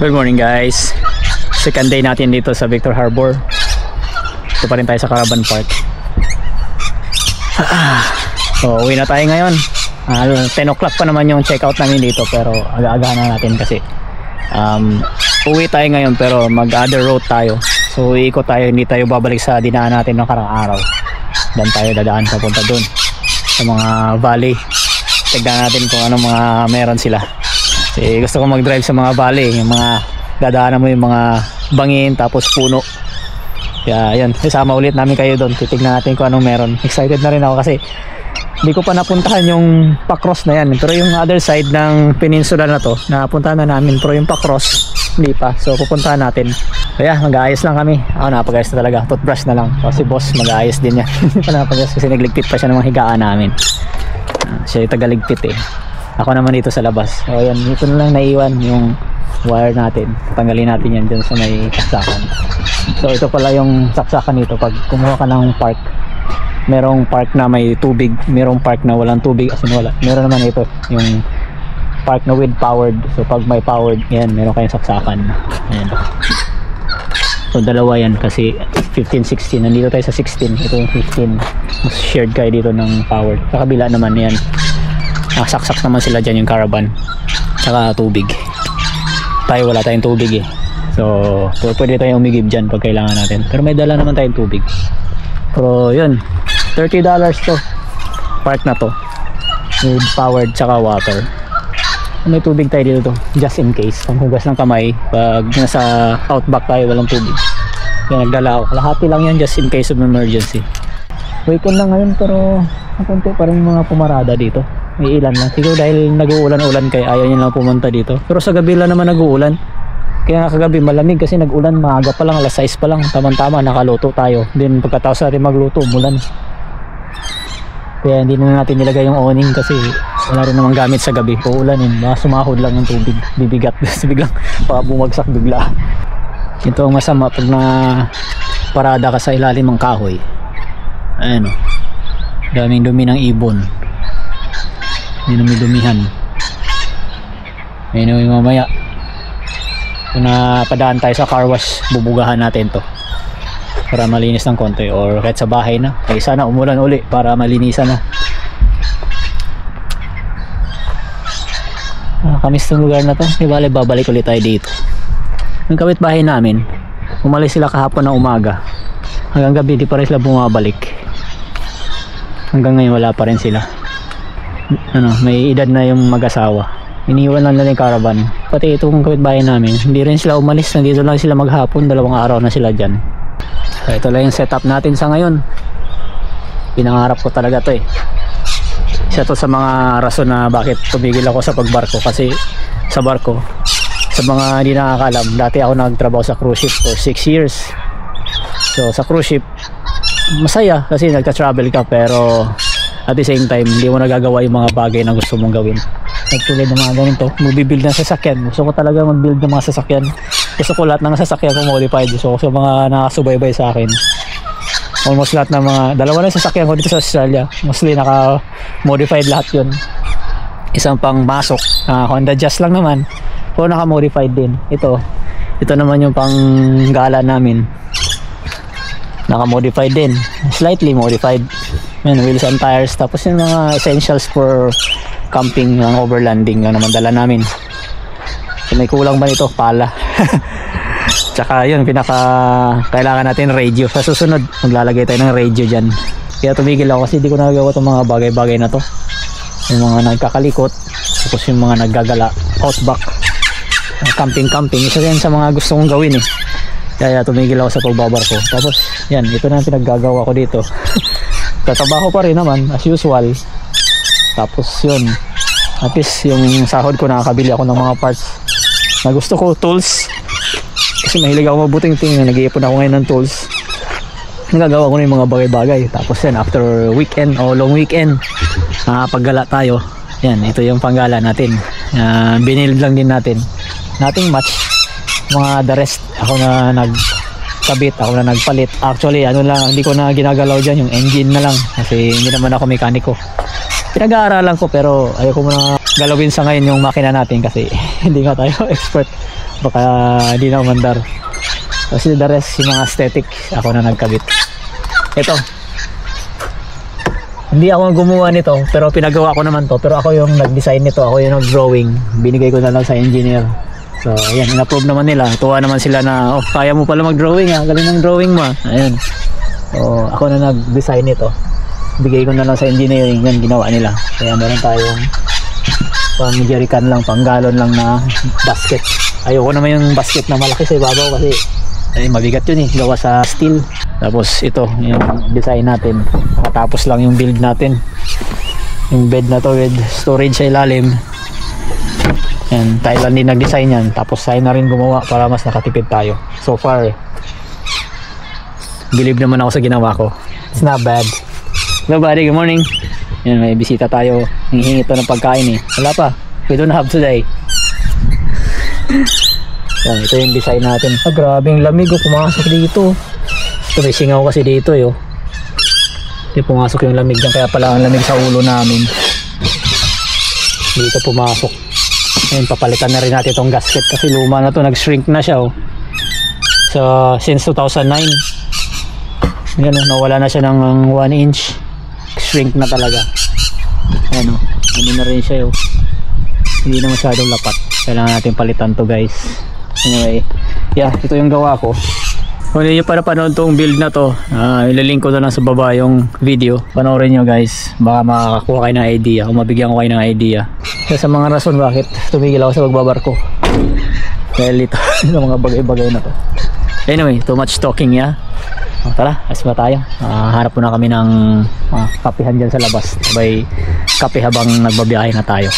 Good morning guys. Second day natin dito sa Victor Harbor. Ito pa rin tayo sa Caravan Park. So uwi na tayo ngayon. 10 o'clock pa naman yung check out namin dito, pero aga-aga na natin kasi uwi tayo ngayon pero mag other road tayo. So iikot tayo, hindi tayo babalik sa dinaan natin ng karang araw. Dan tayo dadaan papunta doon sa mga valley. Tignan natin kung ano mga meron sila. Kasi gusto ko mag-drive sa mga valley, yung mga dadaanan mo yung mga bangin tapos puno. Kaya yan, isama ulit namin kayo doon. Titignan natin kung anong meron. Excited na rin ako kasi hindi ko pa napuntahan yung pa-cross na yan. Pero yung other side ng peninsula na to, napuntahan na namin. Pero yung pa-cross, hindi pa. So pupuntahan natin. Kaya mag-aayos lang kami. Ako napag-ayos na talaga. Toothbrush na lang. Kasi boss mag-aayos din niya. Hindi pa napag-ayos kasi nagligpit pa siya ng mga higaan namin. Siya yung tagaligpit eh. Ako naman dito sa labas. O yan, dito na lang naiwan yung wire natin. Tanggalin natin yan dyan sa may saksakan. So ito pala yung saksakan nito. Pag kumuha ka ng park, merong park na may tubig, merong park na walang tubig, as in wala. Meron naman ito yung park na with powered. So pag may powered, yan, meron kayong saksakan. Ayan. So dalawa yan kasi 15, 16. Nandito tayo sa 16. Ito yung 15. Mas shared kayo dito ng powered. Sa kabila naman yan. Saksak naman sila dyan yung caravan. Tsaka tubig. Tayo wala tayong tubig eh. So pwede tayong umigib dyan pag kailangan natin. Pero may dala naman tayong tubig. Pero yun, $30 to. Park na to. With powered tsaka water. May tubig tayo dito to, just in case. Panghugas ng kamay pag nasa outback tayo walang tubig. Kaya nagdala ako. Kalahati lang yan just in case of emergency. Weekend lang ngayon pero nakunti pa rin mga pumarada dito. May ilan lang. Siguro dahil nag-uulan-ulan kaya ayaw nyo lang pumunta dito. Pero sa gabi lang naman nag-uulan. Kaya nga kagabi malamig kasi nag-ulan. Maaga pa lang, alas 6 pa lang. Tama-tama nakaluto tayo. Then pagkatapos natin magluto, umulan. Kaya hindi na natin nilagay yung awning kasi wala rin naman gamit sa gabi. Uulanin, baka sumahod lang ng tubig. Bibigat. Biglang bumagsak bigla. Ito ang masama pag na parada ka sa ilalim ng kahoy. Ayan o. Daming dumi ng ibon. Dinumi-dumihan. Anyway, mamaya kung napadaan tayo sa car wash, bubugahan natin to para malinis ng konti, or kahit sa bahay na. Kaya sana umulan uli para malinisan na. Kamis ng lugar na to. Ibalik babalik ulit tayo dito. Yung kapitbahay namin, umalis sila kahapon ng umaga. Hanggang gabi di pa rin sila bumabalik. Hanggang ngayon wala pa rin sila. May edad na yung mag-asawa. Iniwan lang nila yung caravan. Pati itong kapitbahay namin, hindi rin sila umalis. Nandito lang sila maghapon. 2 araw na sila dyan. So ito lang yung setup natin sa ngayon. Pinangarap ko talaga to eh. Isa to sa mga rason na bakit tumigil ako sa pagbarko. Kasi sa barko, sa mga hindi nakakalam, dati ako nagtrabaho sa cruise ship for 6 years. So sa cruise ship, masaya kasi nagka-travel ka, pero at the same time hindi mo nagagawa yung mga bagay na gusto mong gawin. Nagtulad ng mga ganito, magbibuild ng sasakyan. Gusto ko talaga mag-build ng mga sasakyan. Gusto ko lahat ng sasakyan ko modified. Gusto ko sa mga nakasubaybay sa akin, almost lahat ng mga, dalawa na sasakyan ko dito sa Australia, mostly naka-modified lahat yun. Isang pang masok, Honda Jazz lang naman, pero naka-modified din. Ito naman yung pang gala namin, naka-modified din, slightly modified. Wheels and tires. Tapos yung mga essentials for camping, ng overlanding lang naman dala namin. So, may kulang ba nito? Pala. Tsaka yun, kailangan natin radio. Sa susunod maglalagay tayo ng radio dyan. Kaya tumigil ako kasi di ko nagagawa itong mga bagay-bagay na to. Yung mga nagkakalikot, tapos yung mga naggagala, outback, camping. Isa yan sa mga gusto kong gawin eh. Kaya tumigil ako sa pagbabarko. Tapos yan, ito na ang pinaggagawa ko dito. Tatrabaho pa rin naman as usual. Tapos yun, at least yung sahod ko, nakakabili ako ng mga parts na gusto ko, tools. Kasi mahilig ako mabuting tingin, nag-iipon ako ngayon ng tools. Nagagawa ko na yung mga bagay-bagay. Tapos yan, after weekend o long weekend, paggala tayo. Yan, ito yung panggala natin. Binild lang din natin. Nothing much. Mga the rest, ako na nagkabit, ako na nagpalit. Actually, ano lang, hindi ko na ginagalaw dyan, yung engine na lang. Kasi hindi naman ako mekaniko. Pinag-aaralan ko pero ayoko muna galawin sa ngayon yung makina natin kasi hindi nga tayo expert. baka hindi na umandar. Kasi the rest, yung mga aesthetic, ako na nagkabit. Ito, hindi ako gumawa nito, pero pinagawa ko naman to. Pero ako yung nag-design nito, ako yung nag-drawing. Binigay ko na lang sa engineer. So ayan, in-approve naman nila. Tuwa naman sila na, oh, kaya mo pala mag-drawing, ah, galing ng drawing mo. Ayan, so ako na nag-design nito, bigay ko na lang sa engineering. Yan ginawa nila. Kaya meron tayong pang jerrycan lang, pang galon lang na basket. Ayoko naman yung basket na malaki sa ibabaw kasi ay mabigat yun eh, gawa sa steel. Tapos ito yung design natin, nakatapos lang yung build natin, yung bed na to with storage sa ilalim. And Thailand din nag-design yan, tapos tayo na rin gumawa para mas nakatipid tayo. So far believe naman ako sa ginawa ko, it's not bad. Hello buddy, good morning. Yan, may bisita tayo, hinihingi to ng pagkain eh. Wala pa, we don't have today. Yan, ito yung design natin. Ah, grabe yung lamig, oh, pumasok dito. Ito, may singaw kasi dito, yo. Hindi pumasok yung lamig dyan, kaya pala ang lamig sa ulo namin. Dito pumasok. Ngayon, papalitan na rin natin itong gasket kasi luma na to, nag-shrink na siya, oh. So, since 2009. Yan, oh, nawala na siya ng 1 inch. Shrink na talaga. Ayan, oh. Ano na rin siya, oh. Hindi na masyadong lapat. Kailangan natin palitan to, guys. Anyway, yeah, ito yung gawa ko. Kung hindi nyo para panood tong build na to, ilalink ko na lang sa baba yung video. Panoorin nyo guys, baka makakakuha kayo ng idea, kung mabigyan ko kayo ng idea. Kaya sa mga rason bakit tumigil ako sa pagbabarko, dahil ito sa mga bagay-bagay na to. Anyway, too much talking, yeah. Tara, alis ba tayo? Hanap muna kami ng kapihan dyan sa labas. Sabay kape habang nagbabiyahe na tayo.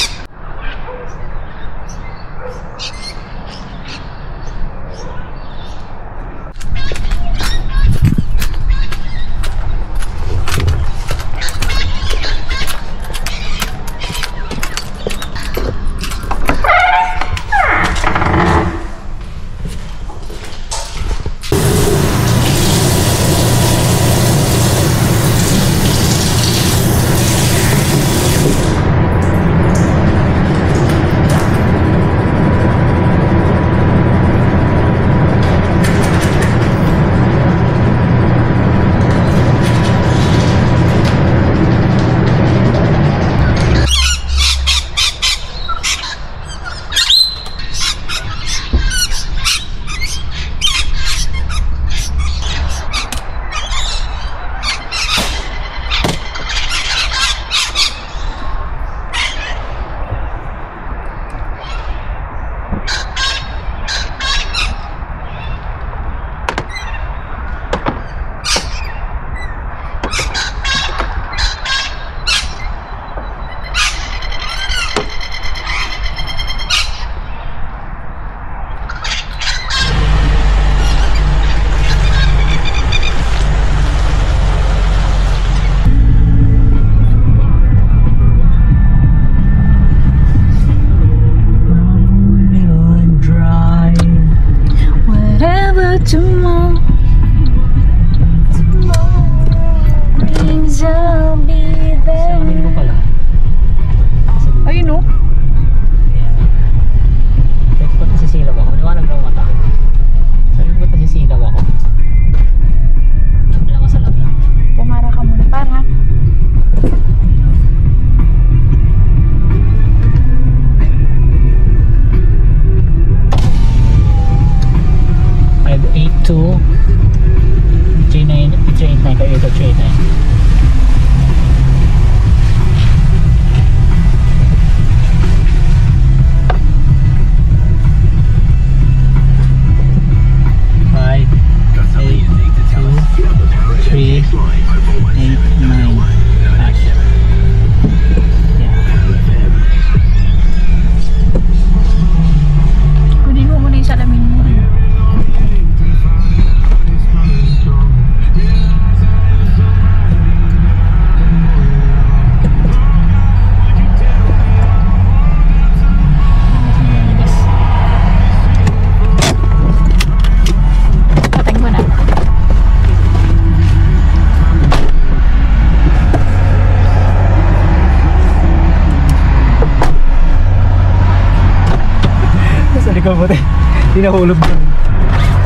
Hindi nahulog doon.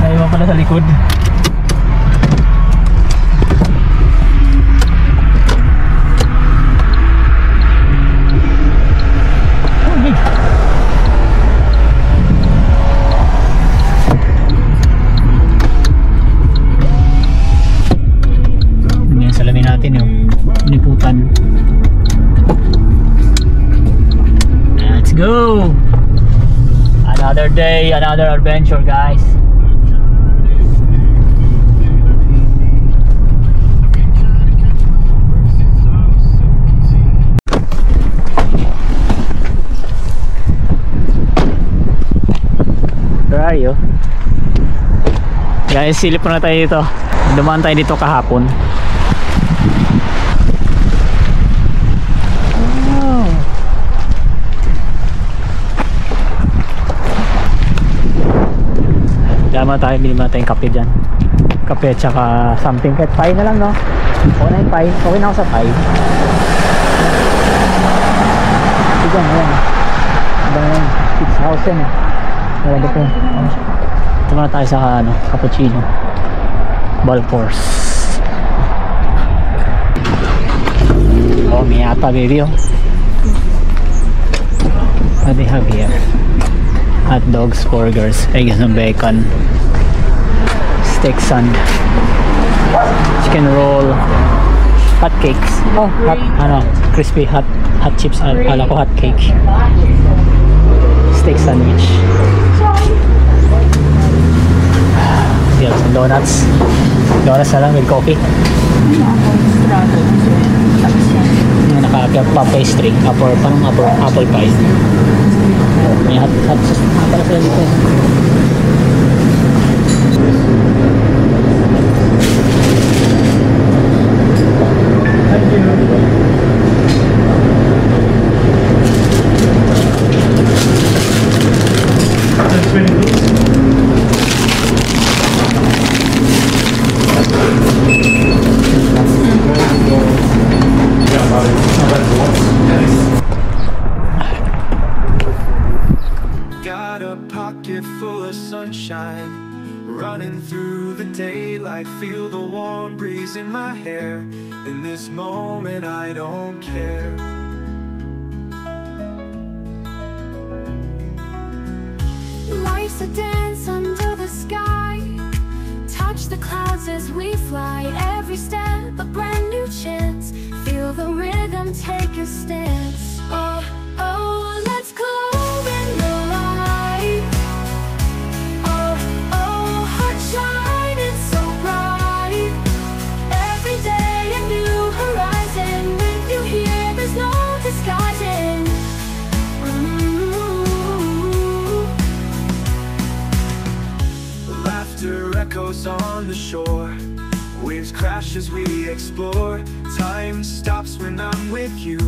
Naiwan pala sa likod. Ngayon salamin natin yung liputan. Let's go! Another day, another adventure, guys. Where are you? Guys, silip na tayo dito. Dumaan tayo dito kahapon. Dama tayo, bilhin natin yung kape dyan. Kape at saka something. Kahit pie na lang, no? Okay na yung pie. Okay na ako sa pie. Sige, ayan. Abang yan. Kids house yan eh. Nalagay ko. Ito na tayo sa ano, cappuccino. Ball course. Oh, miyata baby, oh. What do they have here? Hot dogs, burgers, eggs and bacon, steak sand, chicken roll, hot cakes. Oh, hot, ano, crispy hot chips. Ala ko hot cake. Steak sandwich. Yeah, some donuts. Donuts na lang with coffee. Naka-pastry, apple pie. May hot sauce pala sila dito. Running through the daylight, feel the warm breeze in my hair. In this moment I don't care. Life's a dance under the sky. Touch the clouds as we fly. Every step a brand new chance. Feel the rhythm, take a stance. Oh, oh, let's go in the light. Oh, oh, heart shining so bright. Every day a new horizon. With you here, there's no disguising. Laughter echoes on the shore. Waves crash as we explore. Time stops when I'm with you.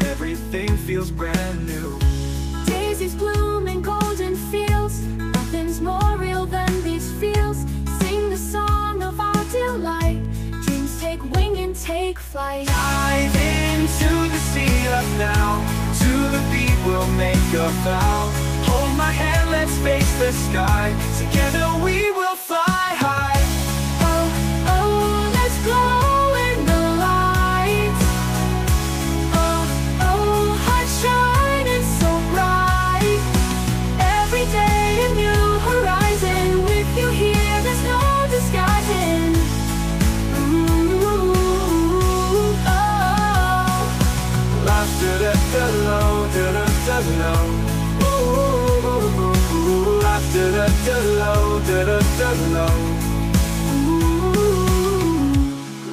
Everything feels brand new. Daisies bloom in golden fields. Nothing's more real than these feels. Sing the song of our delight. Dreams take wing and take flight. Dive into the sea of now. To the beat we'll make a vow. Hold my hand, let's face the sky. Together we will fly high. Oh, oh, let's glow in the light. Oh, oh, heart shining so bright. Every day a new horizon. With you here, there's no disguising. Oh, Laughter at the low, da-da-da-low. Laughter at the low, da-da-da-low.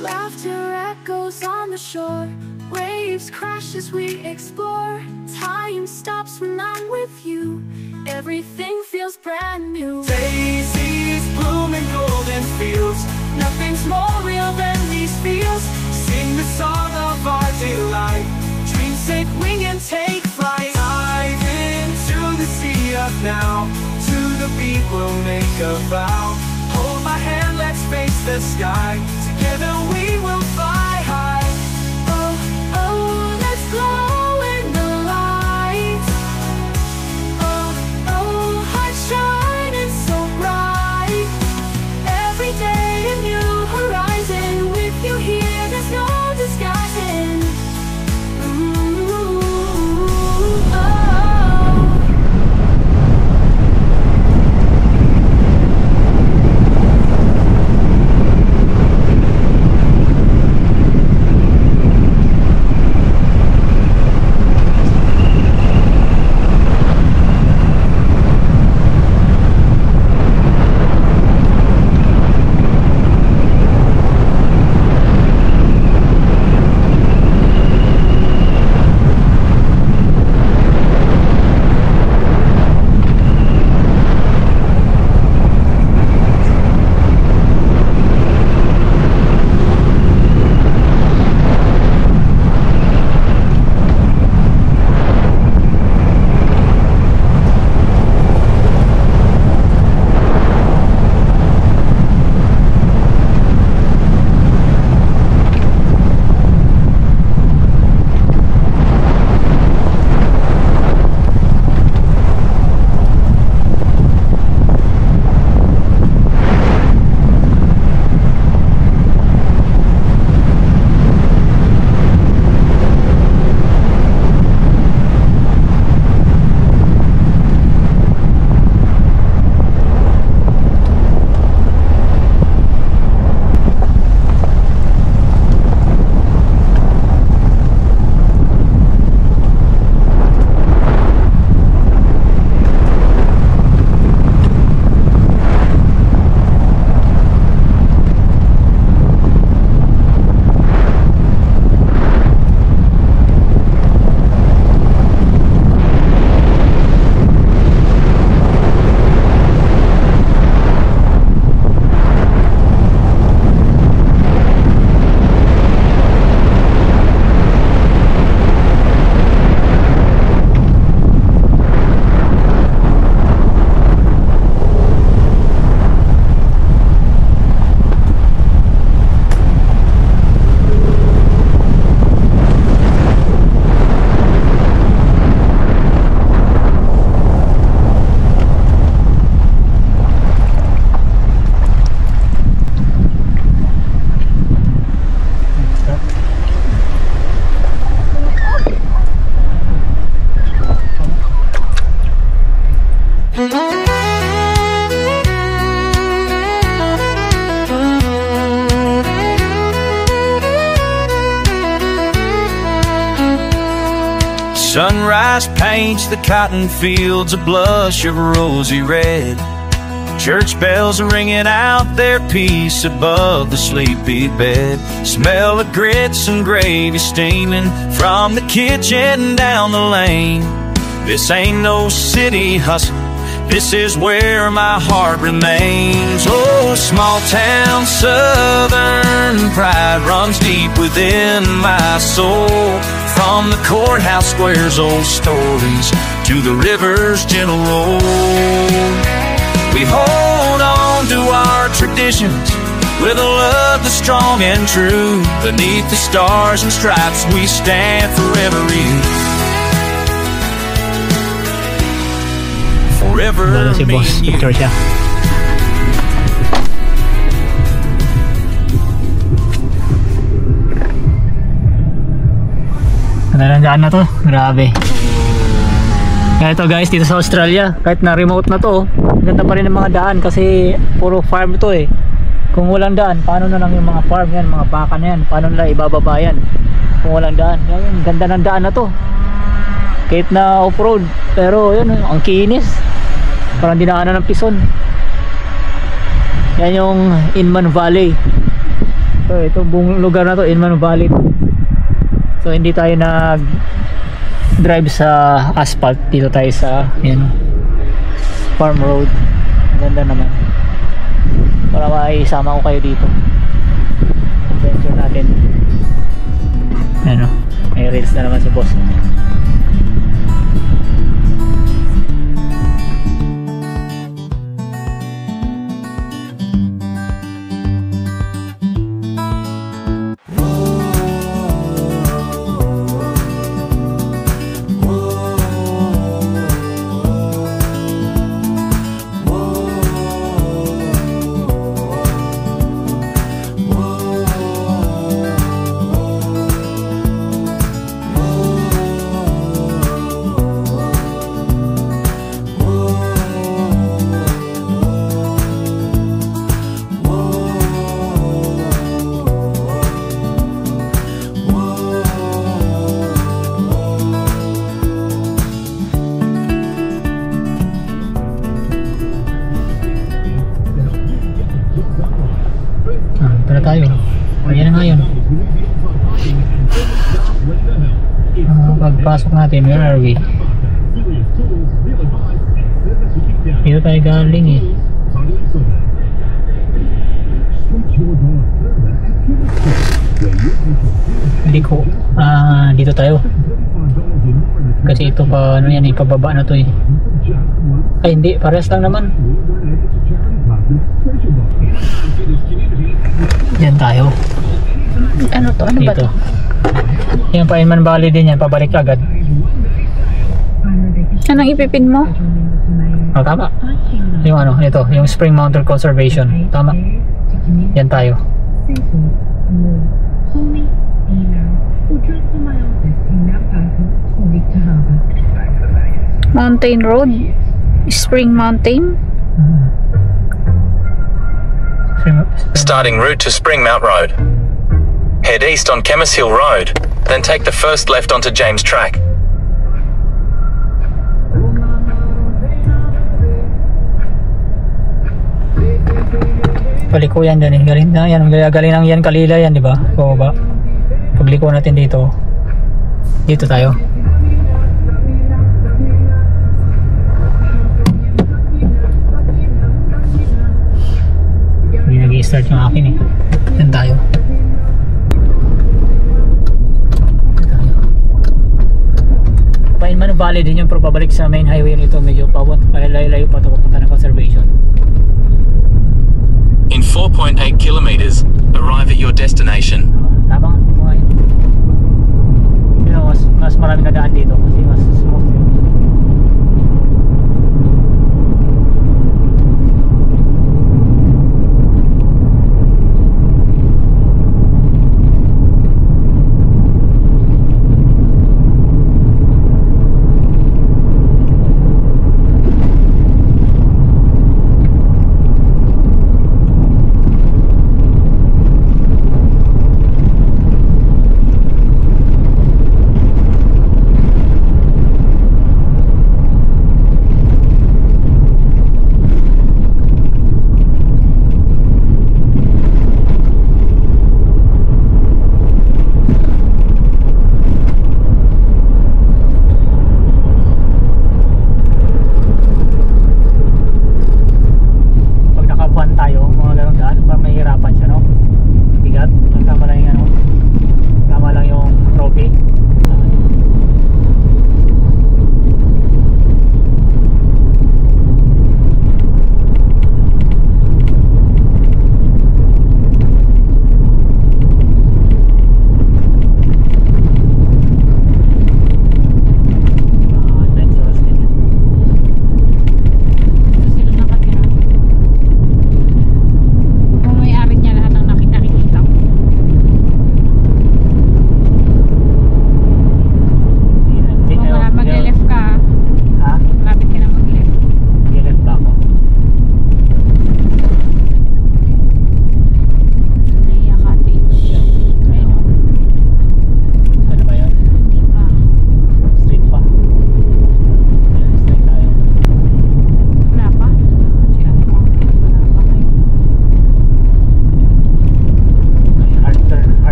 laughter echoes on the shore. Waves crash as we explore. Time stops when I'm with you. Everything feels brand new. Daisies bloom in golden fields. Nothing's more real than these feels. Sing the song of our delight. Dreams take wing and take flight. Dive into the sea of now. To the beat we'll make a vow. Hold my hand, let's face the sky. Together we will fly high. Oh, oh, let's glow in the light. Oh, oh, heart shining Sunrise paints the cotton fields a blush of rosy red. Church bells are ringing out their peace above the sleepy bed. Smell of grits and gravy steaming from the kitchen down the lane. This ain't no city hustle, this is where my heart remains. Oh, small town southern pride runs deep within my soul. From the courthouse square's old stories to the river's gentle roll, we hold on to our traditions with a love that's strong and true. Beneath the stars and stripes we stand forever real. Forever Wala si me boss, and you. picture siya. Nalandaan na to, grabe. Kaya ito guys, dito sa Australia, kahit na remote na to, ganda pa rin ng mga daan kasi puro farm to eh. Kung walang daan, paano na lang yung mga farm yan, mga baka na yan, paano nila ibababa yan kung walang daan. Yan, ganda ng daan na to. Kahit na off-road, pero yun, ang kinis. Parang dinaanan ng pison. Yan yung Inman Valley. So ito buong lugar na to, Inman Valley. So hindi tayo nag drive sa asphalt, dito tayo sa yan, farm road. Ganda naman. Para maisama ko kayo dito. Adventure natin. Ano, may reels na naman si boss. Tayo. Ayan na nga yun. Pagpasok natin, where are we? Dito tayo galing eh. Hindi ko. Dito tayo. Kasi ito pa, ano yan, ipababa na to eh. Ay hindi, parehas lang naman. Yan tayo. Ano to? Ano ba Dito. to? Yan pa Inman Valley din yan, pabalik agad. Anong ipipin mo? Oh, tama. Yung ano, ito, yung Spring Mountain Conservation. Tama. Yan tayo. Mountain Road? Spring Mountain? Starting route to Springmount Road. Head east on Kemmis Hill Road, then take the first left onto James Track. Paliko yan dyan eh. Galing na yan. Galing ng yan Kalila yan, di ba? O ba? Pagliko natin dito. Dito tayo. Nag-i-start yung akin eh. Yan tayo. Painman Valley din yung pero pabalik sa main highway nito. Medyo layo pa ito papunta ng conservation. In 4.8 kilometers, arrive at your destination. Tama nga ito nga yun. You know, mas marami na daan dito kasi mas smooth.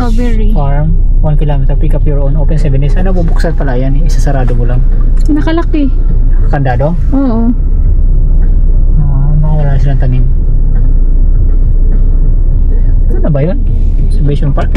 Strawberry. Farm, 1 kilometer, pick up your own, open 7 days. Ano, bubuksan pala yan, isasarado mo lang. Nakalaki. Kandado? Oo. Wala silang tanim. Ano ba yun? Observation Park?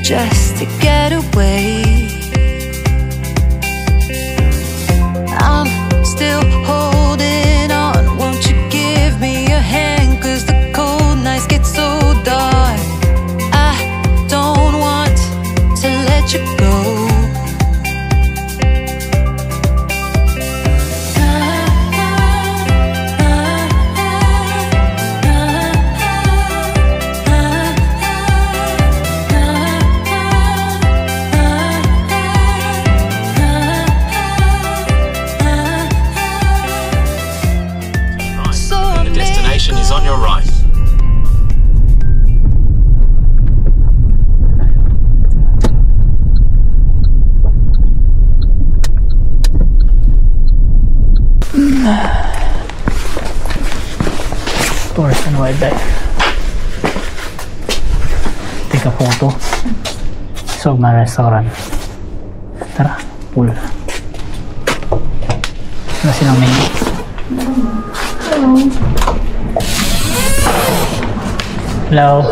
Just to get away. I'm still holding on. Won't you give me a hand? 'Cause the cold nights get so dark. I don't want to let you go. Is on your right. Tourist and wildlife. Take a photo. Sogma restaurant. Tara, pool. Wala silang menu. Hello.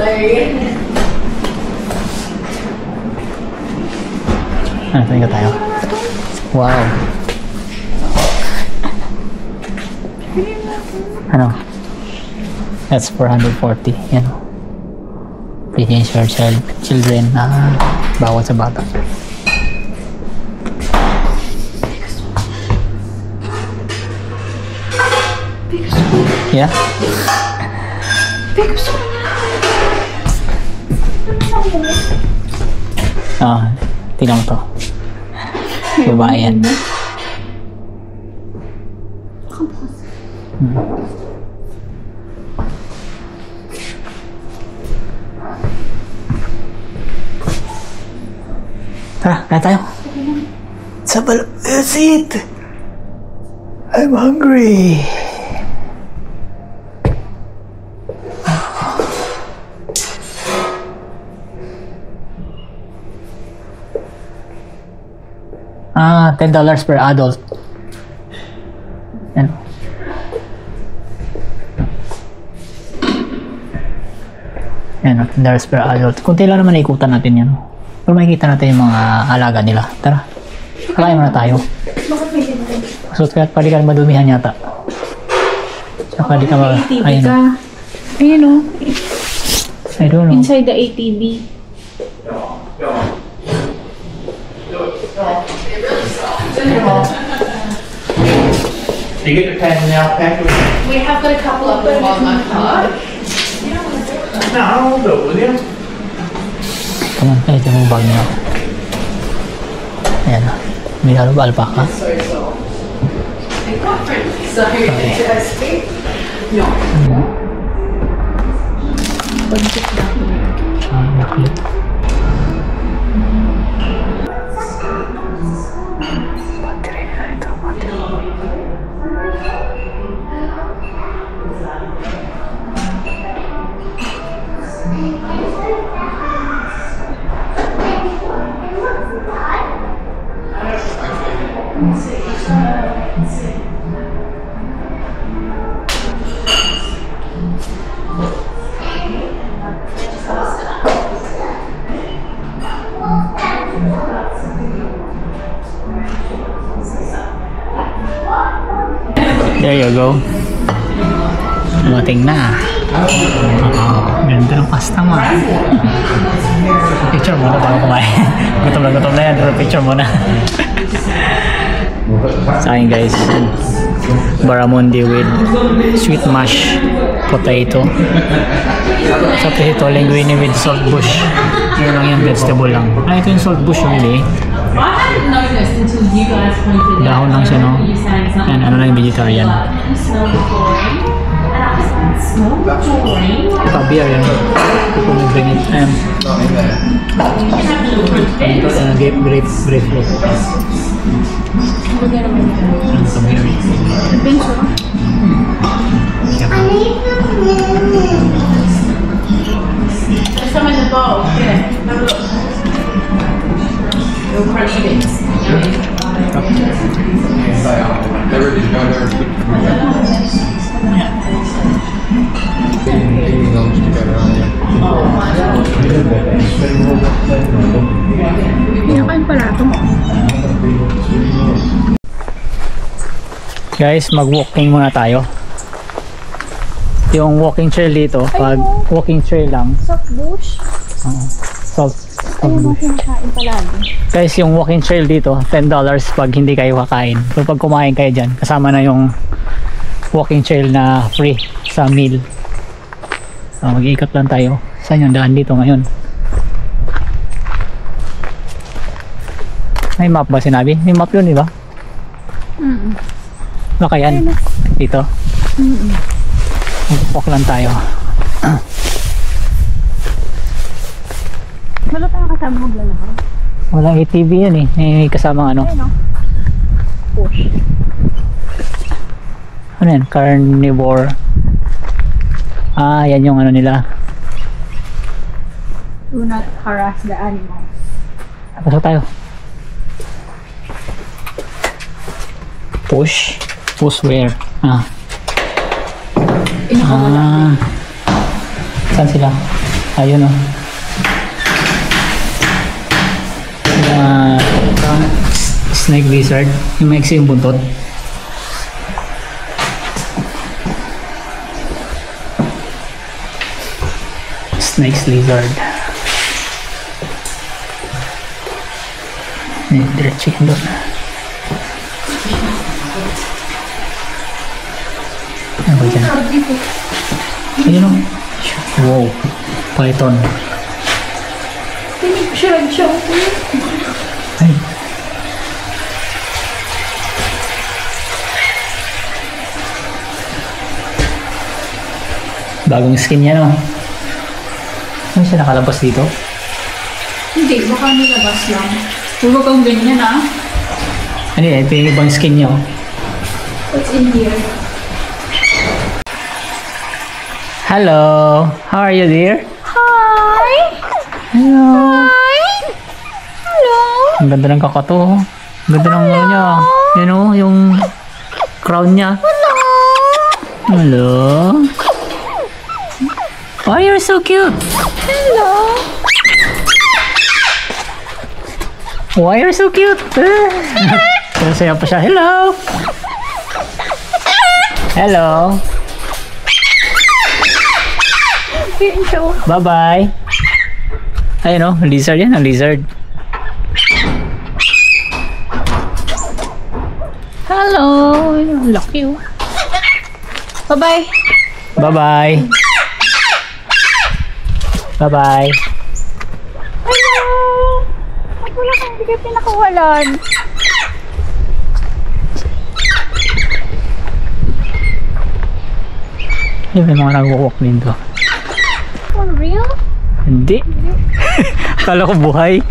Ah, tingin tayo. Wow. Ano? That's 440. Yan. Please your children na bawat sa bata. Yeah? Ah, tingnan mo to. Babae yan. Tara, kaya tayo. Let's eat. I'm hungry. $10 per adult. Yan. Yan, $10 per adult. Kunti lang naman ikutan natin yan. Pero makikita natin yung mga alaga nila. Tara, kakain muna tayo. So, pwede ka madumihan yata. So, pwede ka ba... Ayun o. Ayun o. I don't know. Inside the ATV. You get the pen now, Patrick? We have got a couple of them on my card. No, I'll do it with you. Come on, ito yung bag niya. Ayan. May halo ba alpaca? There you go. Dumating na. Ganda ng pasta mo. Picture muna bago kumain. Gutom na yan. Pero picture muna. Sa akin guys, barramundi with sweet mashed potato. Tapos ito, linguine with salt bush. Yun lang yung vegetable lang. Ito yung salt bush really. I hadn't noticed until you guys pointed Dahon lang siya, no? You saying something. And ano lang yung vegetarian. You smell the chlorine. And I was like, smell the chlorine? Beer yan. People will bring it. Grape fruit. Some here. There's some in the bowl. Yeah. Have a look. Little crunchy bits. Pinakain pala ito. Guys, mag-walking muna tayo. Yung walking trail dito, pag walking trail lang. Soft bush. Salt Ayun ang kinakain palagi. Guys, yung walking trail dito, $10 pag hindi kayo kakain. Pero pag kumain kayo dyan, kasama na yung walking trail na free sa meal. So, mag-iikot lang tayo. Saan yung daan dito ngayon? May map ba sinabi? May map yun, di ba? Baka yan. Dito. Mag-walk lang tayo. Wala tayong kasama maglalakad. Walang ATV yan eh. May kasamang ano. Ayun o. Push. Ano yan? Carnivore. Ah, yan yung ano nila. Do not harass the animals. Pasok tayo. Push. Push where? Ah. Ah. Saan sila? Ayun o. Snake lizard. Yung maiksi yung buntot. Snake lizard. Diretso yan doon. Ano ba dyan? Ayun o. Wow. Python. Hindi ko siya nag-show. Ay. Bagong skin yan o. Ano siya nakalabas dito? Hindi, baka nilabas lang. Huwag kang ganyan ah. Ano yan? Ito yung ibang skin niya o. What's in here? Hello! How are you, dear? Hi! Hello! Hi! Hello! Ang ganda ng kakato. Ang ganda ng ano niya. Yan o, yung crown niya. Hello! Hello! Oh, you're so cute! Hello! Why you're so cute? Saya pa siya. Hello! Hello! Bye-bye! Ayun o, lizard yan. Ang lizard. Hello! Lucky you. Bye-bye! Bye-bye! Bye-bye! Hello! wala kang hindi kayo pinakawalan. May mga nag-walk dito. For real? Hindi. Akala ko buhay.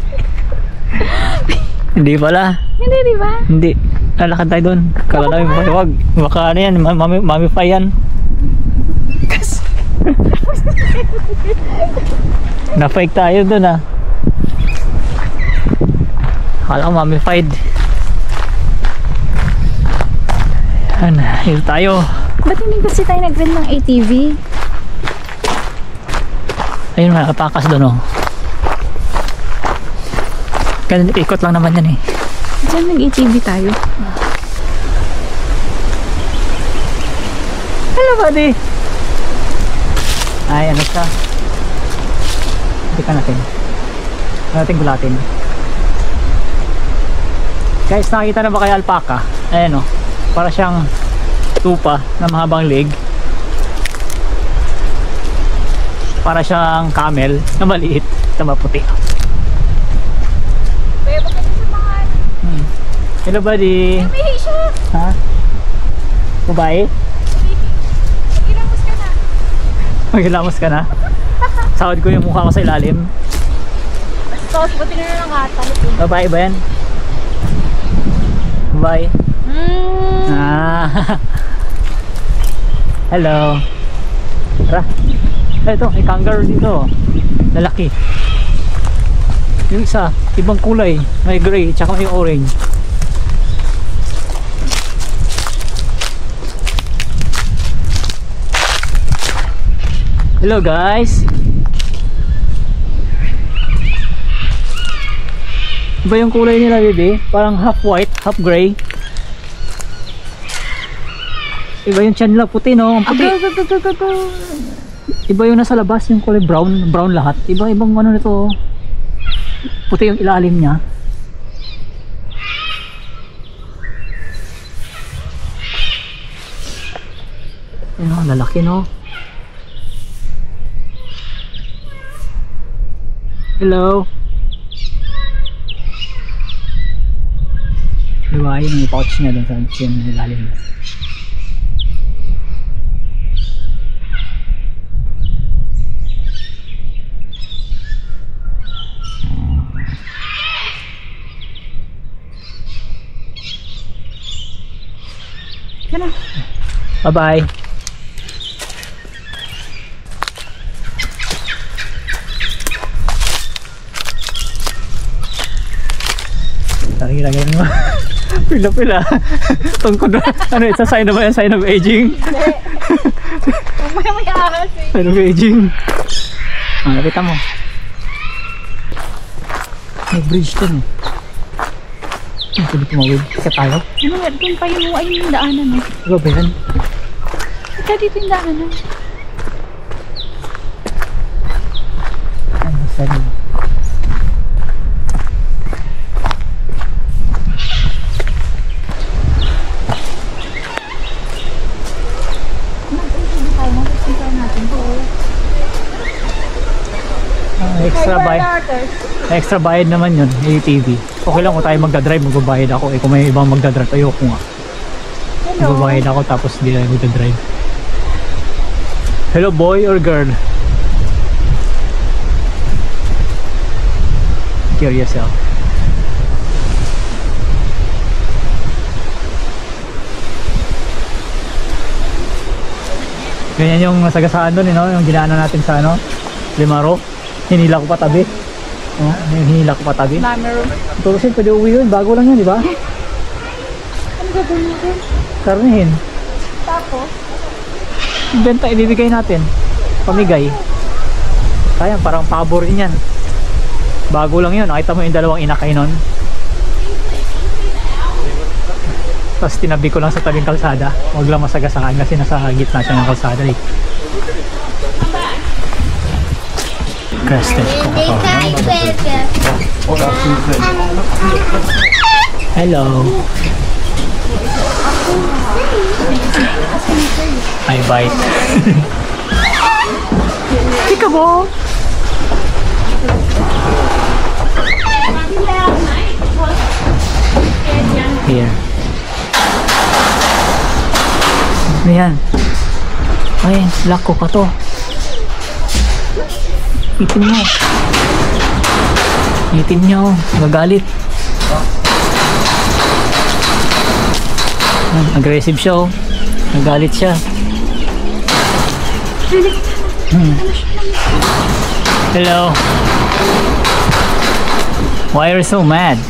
Hindi pala. Hindi, di ba? Hindi. Lalakad tayo doon. Kala namin wag. Baka ano yan, mamify yan. Na-fake tayo doon ah. Akala ko mamified. Yan, dito tayo. Ba't hindi kasi tayo nag-rent ng ATV? Ayun nga, kapakas doon oh. Ganun, ikot lang naman yan eh. Diyan nag-ATV tayo. Hello buddy! Ay, ano siya? Hindi ka natin. Natin gulatin. Guys, nakikita na ba kayo alpaca? Ayan o. Para siyang tupa na mahabang leg. Para siyang camel na maliit na maputi. Kaya ba kasi samahan? Hello buddy! Umihi siya! Ha? Babae? Magilamos ka na. Magilamos ka na? Sahod ko yung mukha ko sa ilalim. Tapos buti na lang ata. Babae ba yan? Babae? Ah. Hello. Tara. Ito, may kangaroo dito. Lalaki. Yung isa, ibang kulay. May gray, tsaka may orange. Hello guys. Iba yung kulay nila, baby. Parang half white, half gray. Iba yung chan nila, puti no? Ang puti. Iba yung nasa labas, yung kulay brown, brown lahat. Ibang ano nito. Puti yung ilalim niya. Ayun, lalaki no? Hello. Diba, yun yung pouch niya dun sa ilalim. Bye-bye. Lagi-lagi mo. Pila-pila. Tungkod na. Ano, it's a sign of, a sign of aging? Hindi. May aras eh. Sign of aging. Lapitan mo. May bridge dun eh. Ang tuloy tumawid. Kaya tayo? Ano nga, doon pa yung ayun yung daanan eh. Diba ba yan? Ika dito yung daanan. Ano sabi? Extra bayad naman yun, ATV. Okay lang kung tayo magdadrive, magbabayad ako. Kung may ibang magdadrive, ayoko nga. Magbabayad ako tapos hindi tayo magdadrive. Hello boy or girl? Cure yourself. Ganyan yung nasagasaan doon, yung ginaanan natin sa Limaro. Hinila ko patabi. Yung hinila ko patabi. Limaro. Turusin, pwede uwi yun. Bago lang yun, di ba? Ano gagawin natin? Karnihin. Tapos? Benta, ibibigay natin. Pamigay. Kaya parang pabor din yan. Bago lang yun. Nakita mo yung dalawang inakay nun. Tapos tinabi ko lang sa tabing kalsada. Huwag lang masagasaan kasi nasa gitna siya ng kalsada eh. Crested hello. I bite. Peekaboo. Ayan. Ay, lock ko pa to. Itin mo. Itin nyo. Magalit. Aggressive siya oh. Nagalit siya. Hello. Why are you so mad?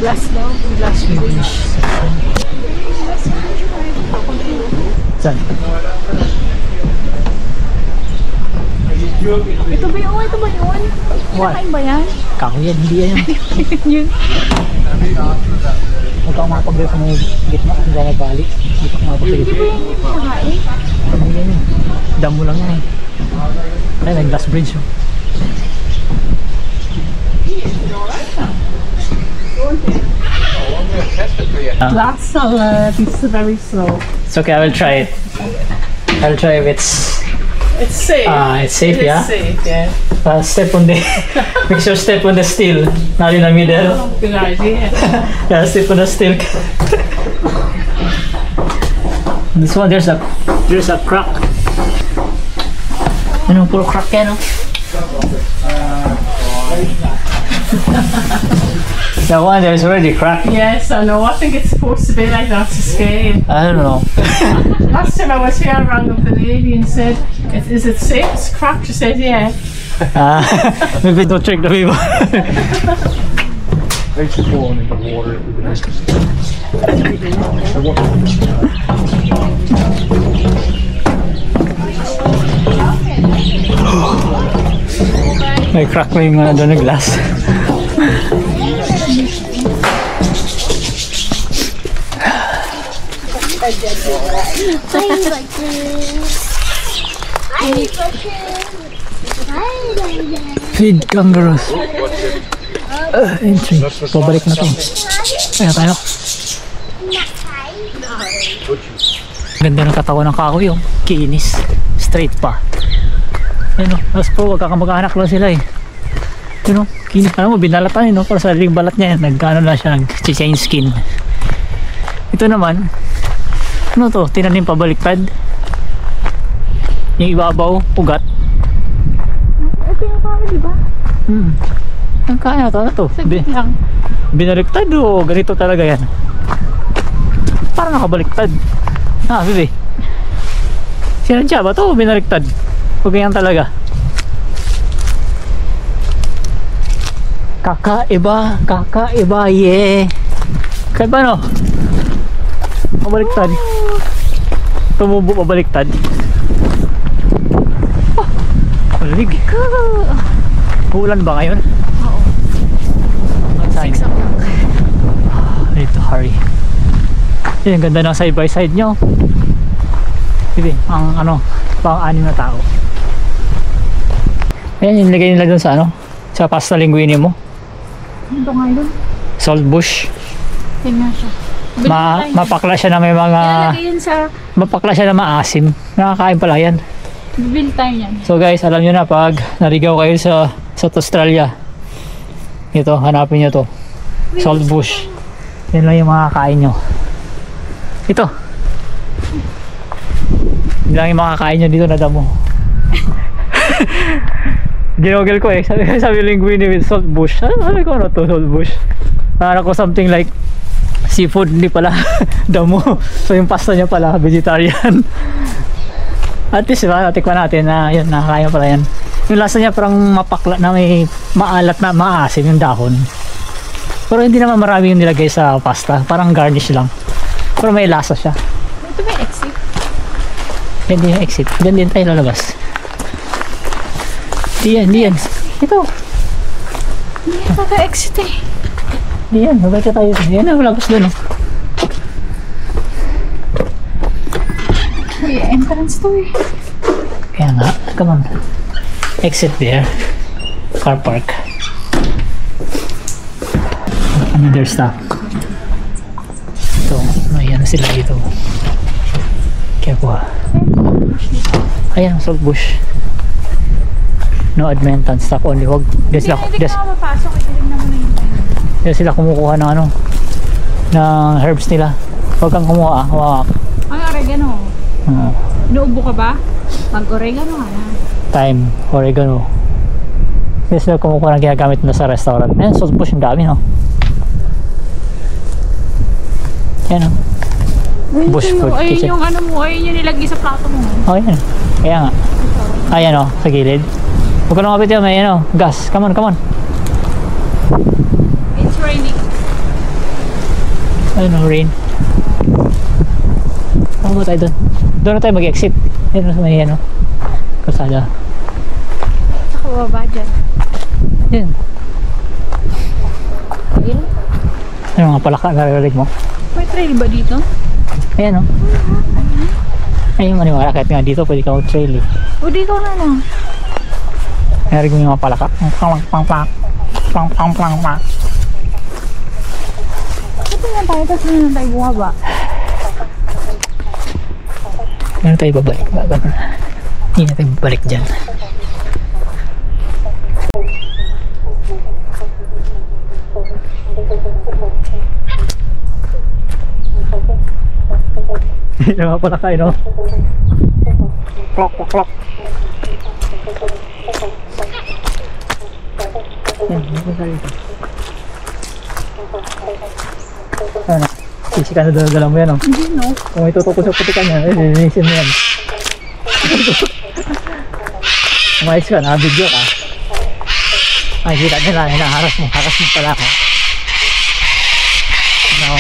Glass daw. Glass finish. Saan? Ito ba yun? Ito ba yun? What? Kinakain ba yan? Kako yan, hindi yan. Yun. Huwag kang mapagdala sa mga gitna. Hindi ka mabalik. Hindi ka mapagdala. Hindi ba yung kinakain? Ano yan yun? Damo lang yan eh. Ay, may glass bridge oh. Glass salad. It's very slow. It's okay, I will try it. I'll try if it's safe. It's safe, yeah? Safe, yeah. Step on the make sure step on the steel, not in the middle. Good idea. Yeah, step on the steel. This one, there's a crack. Ano, puro crack yan, no? That one, there's already crack. Yes, I know. I think it's supposed to be like that to scale. I don't know. Last time I was here, I rang up the lady and said, "Is it safe? It's cracked." She said, "Yeah." Maybe don't check the people. I used to fall in the water. May crack na yung doon na glass. Feed kangaroos. Entry. Pabalik na to. Kaya tayo. Ganda ng katawan ng kahoy yung kinis. Straight pa. Ano, tapos po magkakamag-anak lang sila eh. You know, kinis, ano mo, binalatan eh, no? Para sa sariling balat niya, nagkano na siya, nag-change skin. Ito naman, ano to, tinanim pabaliktad. Yung ibabaw, ugat. Ito yung kami, di ba? Ang kaya to, ano to? Saglit lang. Binaliktad o ganito talaga yan? Parang nakabaliktad. Bibi. Sinadya ba to o binaliktad? O ganyan talaga? Kakaiba, yeah. Kaya no? Pabaliktad. Tumubo pabaliktad. Oh, malamig. Uulan ba ngayon? Oo. 6 o'clock. I need to hurry. Yan, ang ganda ng side by side nyo. Sige, ang pang-anim na tao. Ayan, yung nilagay nila dun sa sa pasta linguine mo. Ito nga yun. Saltbush. Tingnan siya. Mapakla siya na may mga... Ilalagay yun sa... Mapakla siya na maasim. Nakakain pala yan. Bibil tayo yan. So guys, alam nyo na pag narigaw kayo sa Australia, ito, hanapin nyo to. Saltbush. Yan lang yung makakain nyo. Ito. Yan lang yung makakain nyo dito na damo. Ginogel ko eh. Sabi linguine with saltbush. Sabi ko ano to, saltbush. Para ko something like seafood, hindi pala damo. So yung pasta niya pala vegetarian. At least diba, natikman natin na yun, nakakaya pala yan. Yung lasa niya parang mapakla na may maalat na maasim yung dahon. Pero hindi naman marami yung nilagay sa pasta. Parang garnish lang. Pero may lasa siya. Ito may exit. Hindi yung exit. Diyan din tayo lalabas. Hindi yan. Ito. Hindi naka-exit eh. Hindi yan. Mabalik tayo. Yan na, labas doon. May entrance to eh. Kaya nga. Come on. Exit there. Car park. Another stop. Ito. May sila dito. Kaya po ayan, salt bush. No admittance, stop only. Huwag, Hindi ka mapapasok. Itilig naman na yung time. Diyan sila kumukuha ng ano, ng herbs nila. Huwag kang kumuha, hawak. Ay, oregano. Inuubo ka ba? Mag-oregano ka na. Thyme, oregano. Diyan sila kumukuha ng ginagamit na sa restaurant. Ayan, salt bush, ang dami, no? Ayan, no? Bush food Ayun kitchen. yung ano mo, ayun yung nilagay sa plato mo. Oh, yan. Kaya nga. Ayan, oh, sa gilid. Huwag ka na mapit yun, may ano, gas. Come on, come on. It's raining. Ayun, oh, rain. Ano ba tayo doon? Doon na tayo mag-exit. Yan, may ano, kasada. Saka baba dyan. Yan. Ayun. Ano mga palaka na narinig mo? May trail ba dito? Ayan, oh. Ayun, maniwala. Kahit nga dito, pwede ka mag-trail, eh. O dito na lang. Narinig mo yung mga palaka. Pang-pang-pang. Pang-pang-pang-pang. Ito na tayo, tapos na tayo bumaba. Ano tayo babalik? Hindi na tayo babalik dyan. Hindi na pala kayo, no? Clock, clock, clock. Yan, hindi ka dito. Ano? Sisi ka na dala mo yan, no? Hindi, no? Kung itutok ko sa putikan yan, linisin mo yan. Umayos ka, nakabidyo ka. Ay, kita nila, hinaharas mo pala ako. No.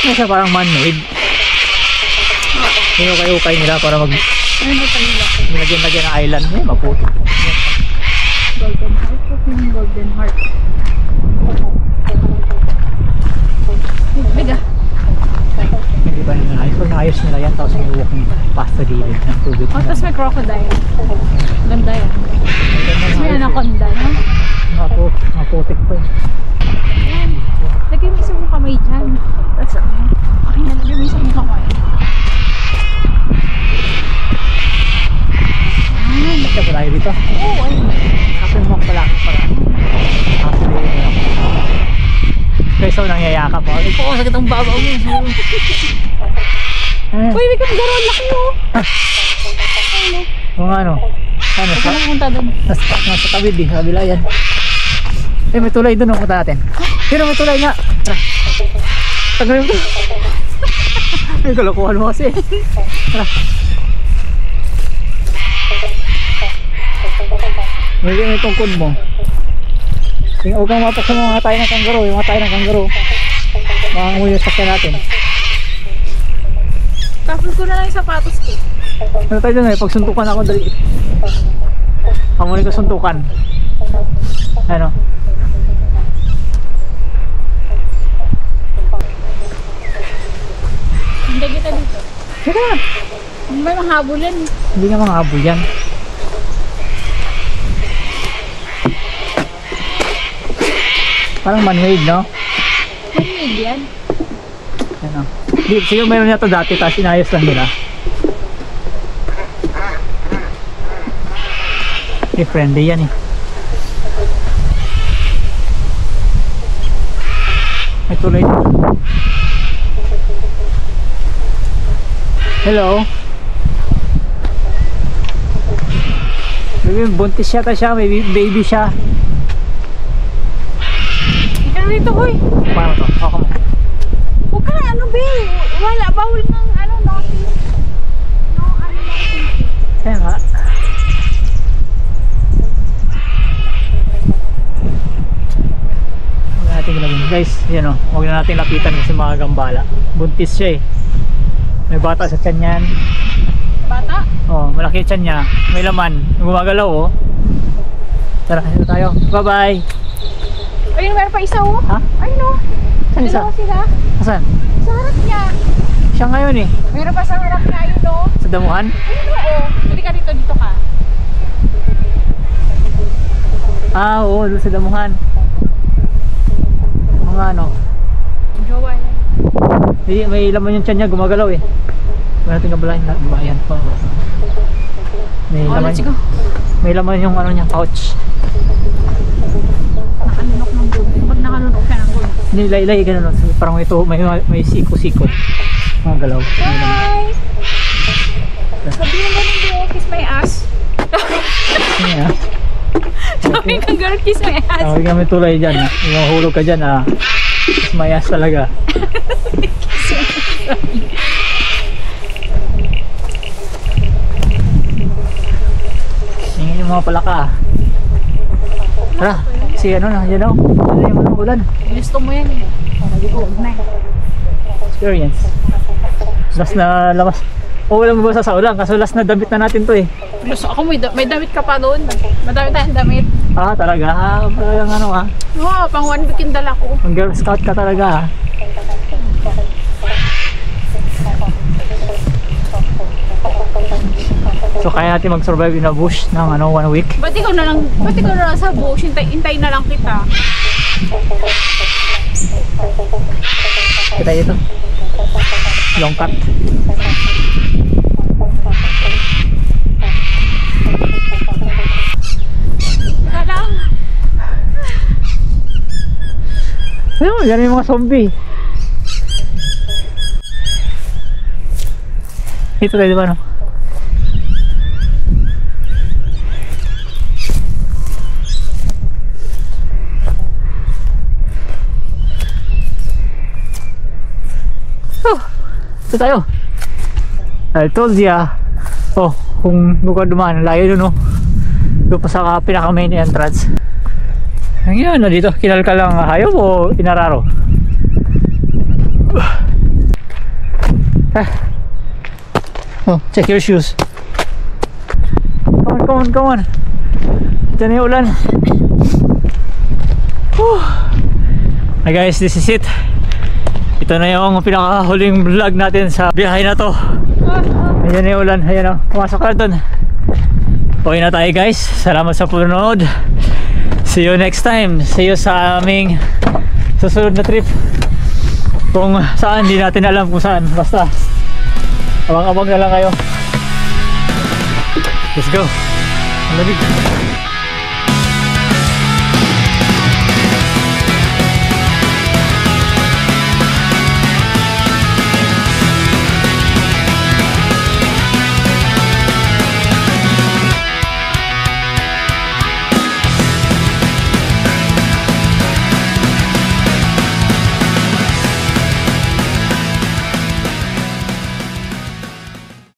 Ano siya, parang man-made. Hinukay-ukay nila para mag... Ano pa nila? Nilagyan-lagyan ng island mo, maputo. Golden heart. Ito yung golden heart. Biga. Hindi ba nila ayos? Pag naayos nila yan, tapos yung walking past the gilid ng tubig. Oh, tapos may crocodile. Ganda yan. Tapos may anaconda, no? Maputik pa yun. Ayan. Lagay mo isang kamay dyan. Tapos okay na, lagay mo isang kamay. Kasi pa tayo dito. Oo, ayun. Kasi mo pala para kaysa nangyayakap ako. Ikaw, sakit ang babaw mo. Uy, may kamagaro. Laki mo. O nga, ano? Ano? Saan na punta doon? Nasa tawid eh. Kabila yan. Eh, may tulay doon. Punta natin. Pero may tulay nga. Tara. Tagalin mo. May kalokohan mo kasi. Tara. May tungkod mo. Huwag kang mapak sa mga tayo ng kanggaro. Yung mga tayo ng kanggaro. Makangamoy yung sakyan natin. Tapos ko na lang yung sapatos ko. Ano tayo dun eh? Pag suntukan ako dali. Kamunin ko suntukan. Ano? Hindi kita dito. Sige na. May mahabol yan. Hindi nga mga habol yan. Parang man-made, no? Man-made yan. Ano? Siguro mayroon niya ito dati, tapos inayos lang nila. Eh, friendly yan eh. May tulay dito. Hello? Buntis yata siya, may baby siya. Ikaw dito, hoy. Paano to? Ako mo. Huwag ka na, ano, be? Wala, bawal ng, ano, notice. No, ano, notice. Kaya nga. Huwag na natin ilagin. Guys, yan o. Huwag na natin lapitan kasi mga gambala. Buntis siya eh. May bata sa tiyan yan. Bata? Oh, malaki yung tiyan niya. May laman. Gumagalaw oh. Tara, dito tayo. Bye bye. Ayun, meron pa isa, oh. Ha? Ayun, oh. Saan isa? Dalawa sila. Asan? Sa harap niya. Siya ngayon eh. Meron pa sa harap niya, ayun, oh. Sa damuhan. Ayun, oh. Hindi ka dito ka. Ah, oo, doon sa damuhan. Mga ano. Jowa yan. May laman yung tiyan niya, gumagalaw eh. May natin kabalain na. Ayan. May laman. Let's go. May laman yung ano niya, pouch. Nakanunok ng gulo. Pag nakanunok siya ng gulo. Nilay-lay ganun. Parang may siko-siko. Mga galaw. Hi! Sabihin mo nung girl, kiss my ass. Ayan. Sabihin kang girl, kiss my ass. Tawag kami tulay dyan. Yung hulog ka dyan mas mayas talaga. Hingin yung mga palaka. Tara, kasi ano na, yan o. Ano yung mga ulan? Gusto mo yan eh. Huwag na. Experience. Last na labas. O wala mo ba sa ulan? Kaso last na damit na natin to eh. Gusto ako, may damit ka pa doon. Madami tayong damit. Ah, talaga? Talagang ano Oo, pang 1 week yung dala ko. Ang Girl Scout ka talaga So kaya natin mag-survive in a bush ng 1 week. Ba't ikaw na lang sa bush? Hintay na lang kita. Kita ito. Long cut. Kalang. Ayun, yan yung mga zombie. Ito tayo diba no? Ito tayo. I told ya. Oh, kung lugar dumaan, layo dun oh. Doon pa sa pinaka main entrance. Ngayon na dito, kinalka lang hayop o inararo? Oh, check your shoes. Come on. Diyan na yung ulan. Hi guys, this is it. Ito na yung pinakahuling vlog natin sa biyahe na to. Ayan na yung ulan. Ayan o, pumasok ka doon. Uwi na tayo guys. Salamat sa panonood. See you next time. See you sa aming susunod na trip. Kung saan, hindi natin alam kung saan. Basta abang-abang na lang kayo. Let's go. Ang lamig.